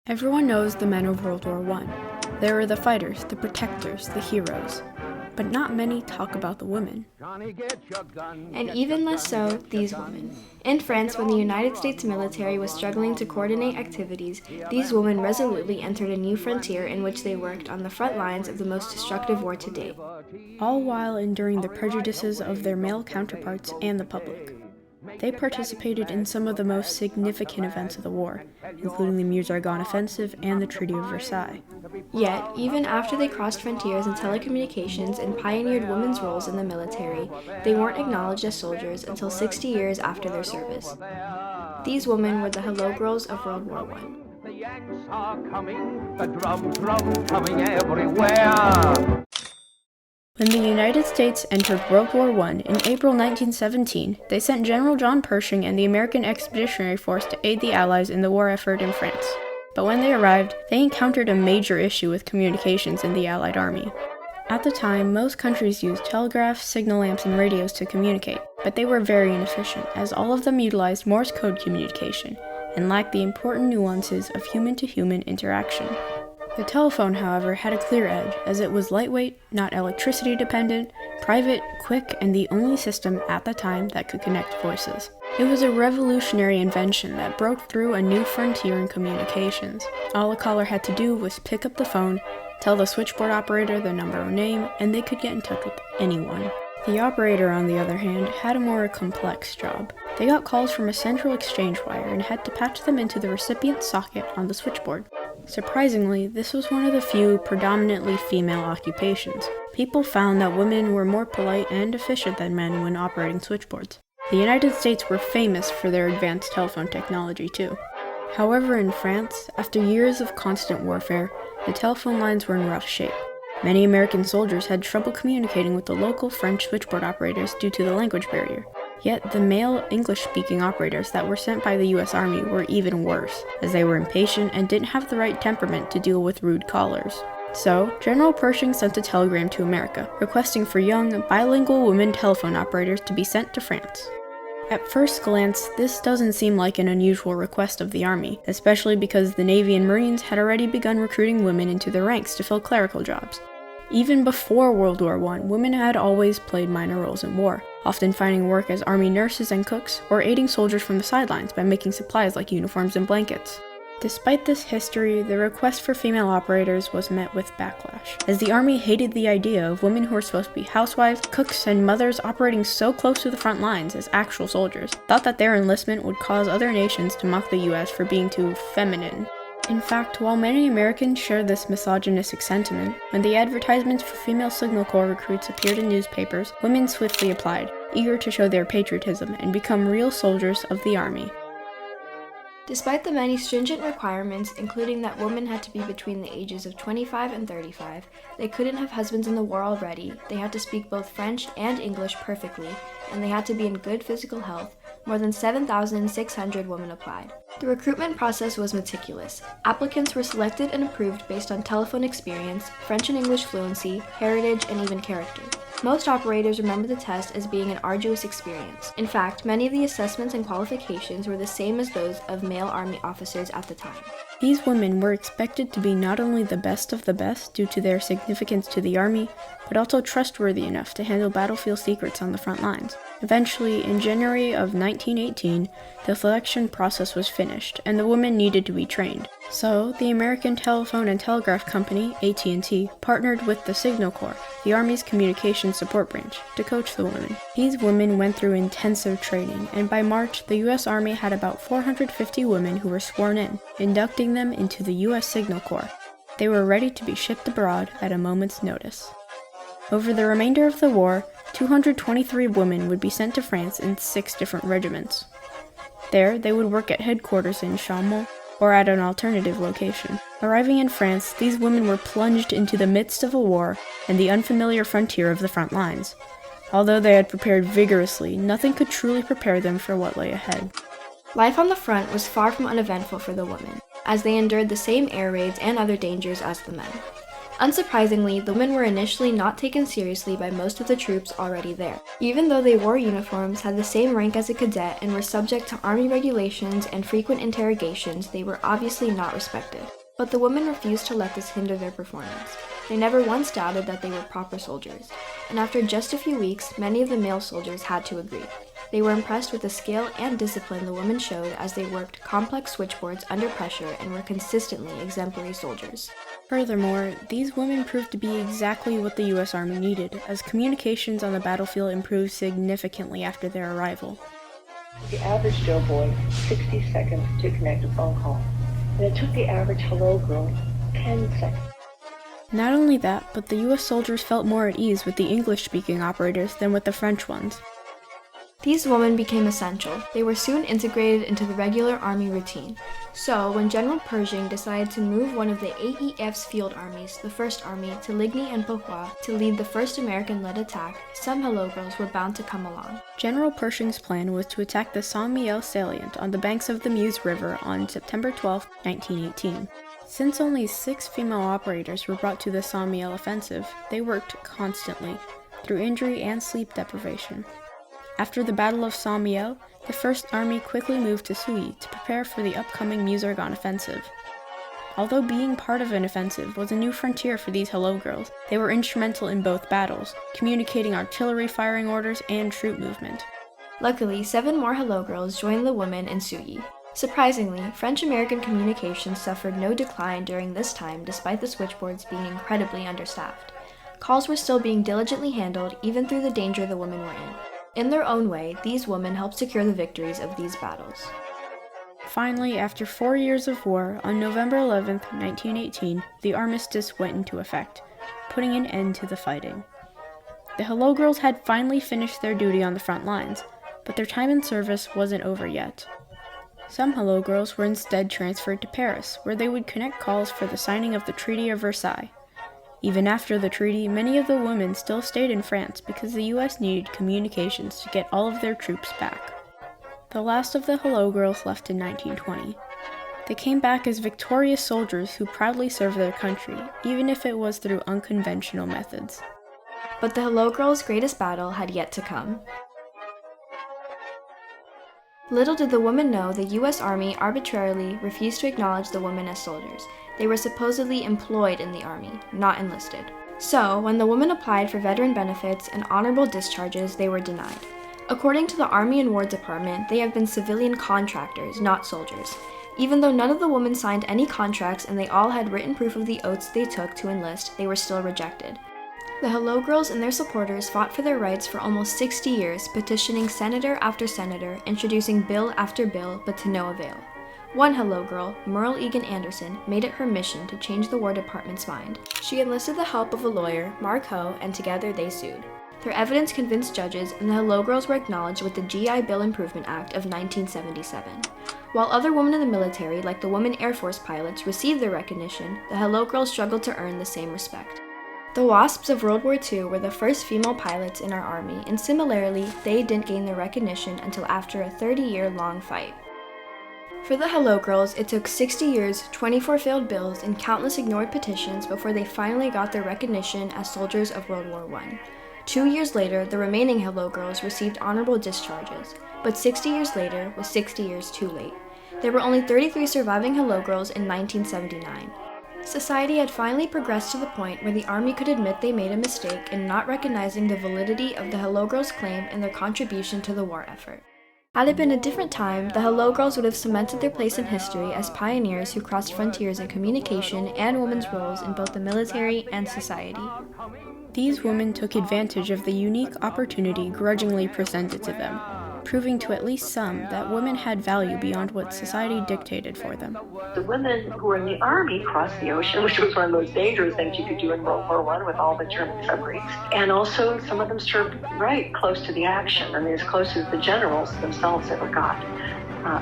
Everyone knows the men of World War I. They were the fighters, the protectors, the heroes. But not many talk about the women. And even less so, these women. In France, when the United States military was struggling to coordinate activities, these women resolutely entered a new frontier in which they worked on the front lines of the most destructive war to date. All while enduring the prejudices of their male counterparts and the public. They participated in some of the most significant events of the war, including the Meuse-Argonne Offensive and the Treaty of Versailles. Yet, even after they crossed frontiers in telecommunications and pioneered women's roles in the military, they weren't acknowledged as soldiers until 60 years after their service. These women were the hello girls of World War I. The Yanks are coming, the drum coming everywhere. When the United States entered World War I in April 1917, they sent General John Pershing and the American Expeditionary Force to aid the Allies in the war effort in France. But when they arrived, they encountered a major issue with communications in the Allied army. At the time, most countries used telegraphs, signal lamps, and radios to communicate, but they were very inefficient, as all of them utilized Morse code communication and lacked the important nuances of human-to-human interaction. The telephone, however, had a clear edge, as it was lightweight, not electricity-dependent, private, quick, and the only system at the time that could connect voices. It was a revolutionary invention that broke through a new frontier in communications. All a caller had to do was pick up the phone, tell the switchboard operator their number or name, and they could get in touch with anyone. The operator, on the other hand, had a more complex job. They got calls from a central exchange wire and had to patch them into the recipient's socket on the switchboard. Surprisingly, this was one of the few predominantly female occupations. People found that women were more polite and efficient than men when operating switchboards. The United States were famous for their advanced telephone technology too. However, in France, after years of constant warfare, the telephone lines were in rough shape. Many American soldiers had trouble communicating with the local French switchboard operators due to the language barrier. Yet the male English-speaking operators that were sent by the U.S. Army were even worse, as they were impatient and didn't have the right temperament to deal with rude callers. So, General Pershing sent a telegram to America, requesting for young, bilingual women telephone operators to be sent to France. At first glance, this doesn't seem like an unusual request of the Army, especially because the Navy and Marines had already begun recruiting women into their ranks to fill clerical jobs. Even before World War I, women had always played minor roles in war, often finding work as army nurses and cooks, or aiding soldiers from the sidelines by making supplies like uniforms and blankets. Despite this history, the request for female operators was met with backlash, as the Army hated the idea of women who were supposed to be housewives, cooks, and mothers operating so close to the front lines as actual soldiers, thought that their enlistment would cause other nations to mock the US for being too feminine. In fact, while many Americans shared this misogynistic sentiment, when the advertisements for female Signal Corps recruits appeared in newspapers, women swiftly applied, eager to show their patriotism and become real soldiers of the Army. Despite the many stringent requirements, including that women had to be between the ages of 25 and 35, they couldn't have husbands in the war already, they had to speak both French and English perfectly, and they had to be in good physical health, more than 7,600 women applied. The recruitment process was meticulous. Applicants were selected and approved based on telephone experience, French and English fluency, heritage, and even character. Most operators remember the test as being an arduous experience. In fact, many of the assessments and qualifications were the same as those of male Army officers at the time. These women were expected to be not only the best of the best due to their significance to the Army, but also trustworthy enough to handle battlefield secrets on the front lines. Eventually, in January of 1918, the selection process was finished, and the women needed to be trained. So, the American Telephone and Telegraph Company, AT&T, partnered with the Signal Corps, the Army's communications support branch, to coach the women. These women went through intensive training, and by March, the U.S. Army had about 450 women who were sworn in, inducting them into the U.S. Signal Corps. They were ready to be shipped abroad at a moment's notice. Over the remainder of the war, 223 women would be sent to France in 6 different regiments. There, they would work at headquarters in Chaumont or at an alternative location. Arriving in France, these women were plunged into the midst of a war and the unfamiliar frontier of the front lines. Although they had prepared vigorously, nothing could truly prepare them for what lay ahead. Life on the front was far from uneventful for the women, as they endured the same air raids and other dangers as the men. Unsurprisingly, the women were initially not taken seriously by most of the troops already there. Even though they wore uniforms, had the same rank as a cadet, and were subject to army regulations and frequent interrogations, they were obviously not respected. But the women refused to let this hinder their performance. They never once doubted that they were proper soldiers, and after just a few weeks, many of the male soldiers had to agree. They were impressed with the skill and discipline the women showed as they worked complex switchboards under pressure and were consistently exemplary soldiers. Furthermore, these women proved to be exactly what the U.S. Army needed, as communications on the battlefield improved significantly after their arrival. The average doughboy 60 seconds to connect a phone call, and it took the average hello girl 10 seconds. Not only that, but the U.S. soldiers felt more at ease with the English-speaking operators than with the French ones. These women became essential. They were soon integrated into the regular army routine. So, when General Pershing decided to move one of the AEF's field armies, the 1st Army, to Ligny and Beauvoir to lead the first American-led attack, some hello girls were bound to come along. General Pershing's plan was to attack the Saint-Mihiel salient on the banks of the Meuse River on September 12, 1918. Since only 6 female operators were brought to the Saint-Mihiel offensive, they worked constantly, through injury and sleep deprivation. After the Battle of Saint-Mihiel, the 1st Army quickly moved to Souilly to prepare for the upcoming Meuse-Argonne offensive. Although being part of an offensive was a new frontier for these hello girls, they were instrumental in both battles, communicating artillery firing orders and troop movement. Luckily, 7 more hello girls joined the women in Souilly. Surprisingly, French-American communications suffered no decline during this time despite the switchboards being incredibly understaffed. Calls were still being diligently handled even through the danger the women were in. In their own way, these women helped secure the victories of these battles. Finally, after 4 years of war, on November 11, 1918, the armistice went into effect, putting an end to the fighting. The hello girls had finally finished their duty on the front lines, but their time in service wasn't over yet. Some hello girls were instead transferred to Paris, where they would connect calls for the signing of the Treaty of Versailles. Even after the treaty, many of the women still stayed in France because the U.S. needed communications to get all of their troops back. The last of the hello girls left in 1920. They came back as victorious soldiers who proudly served their country, even if it was through unconventional methods. But the hello girls' greatest battle had yet to come. Little did the women know the U.S. Army arbitrarily refused to acknowledge the women as soldiers. They were supposedly employed in the Army, not enlisted. So, when the women applied for veteran benefits and honorable discharges, they were denied. According to the Army and War Department, they have been civilian contractors, not soldiers. Even though none of the women signed any contracts and they all had written proof of the oaths they took to enlist, they were still rejected. The hello girls and their supporters fought for their rights for almost 60 years, petitioning senator after senator, introducing bill after bill, but to no avail. One hello girl, Merle Egan Anderson, made it her mission to change the War Department's mind. She enlisted the help of a lawyer, Mark Ho, and together they sued. Their evidence convinced judges, and the hello girls were acknowledged with the GI Bill Improvement Act of 1977. While other women in the military, like the women Air Force pilots, received their recognition, the hello girls struggled to earn the same respect. The WASPs of World War II were the first female pilots in our Army, and similarly, they didn't gain their recognition until after a 30-year-long fight. For the hello girls, it took 60 years, 24 failed bills, and countless ignored petitions before they finally got their recognition as soldiers of World War I. 2 years later, the remaining hello girls received honorable discharges, but 60 years later was 60 years too late. There were only 33 surviving hello girls in 1979. Society had finally progressed to the point where the Army could admit they made a mistake in not recognizing the validity of the hello girls' claim and their contribution to the war effort. Had it been a different time, the hello girls would have cemented their place in history as pioneers who crossed frontiers in communication and women's roles in both the military and society. These women took advantage of the unique opportunity grudgingly presented to them, proving to at least some that women had value beyond what society dictated for them. The women who were in the Army crossed the ocean, which was one of the most dangerous things you could do in World War I with all the German submarines. And also, some of them served right close to the action, I mean, as close as the generals themselves ever got.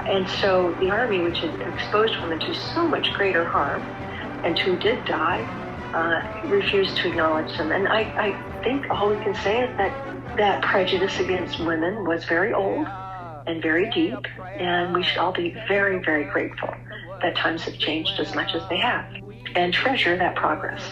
And so the Army, which had exposed women to so much greater harm, and who did die, refused to acknowledge them. And I think all we can say is that prejudice against women was very old and very deep, and we should all be very, very grateful that times have changed as much as they have, and treasure that progress.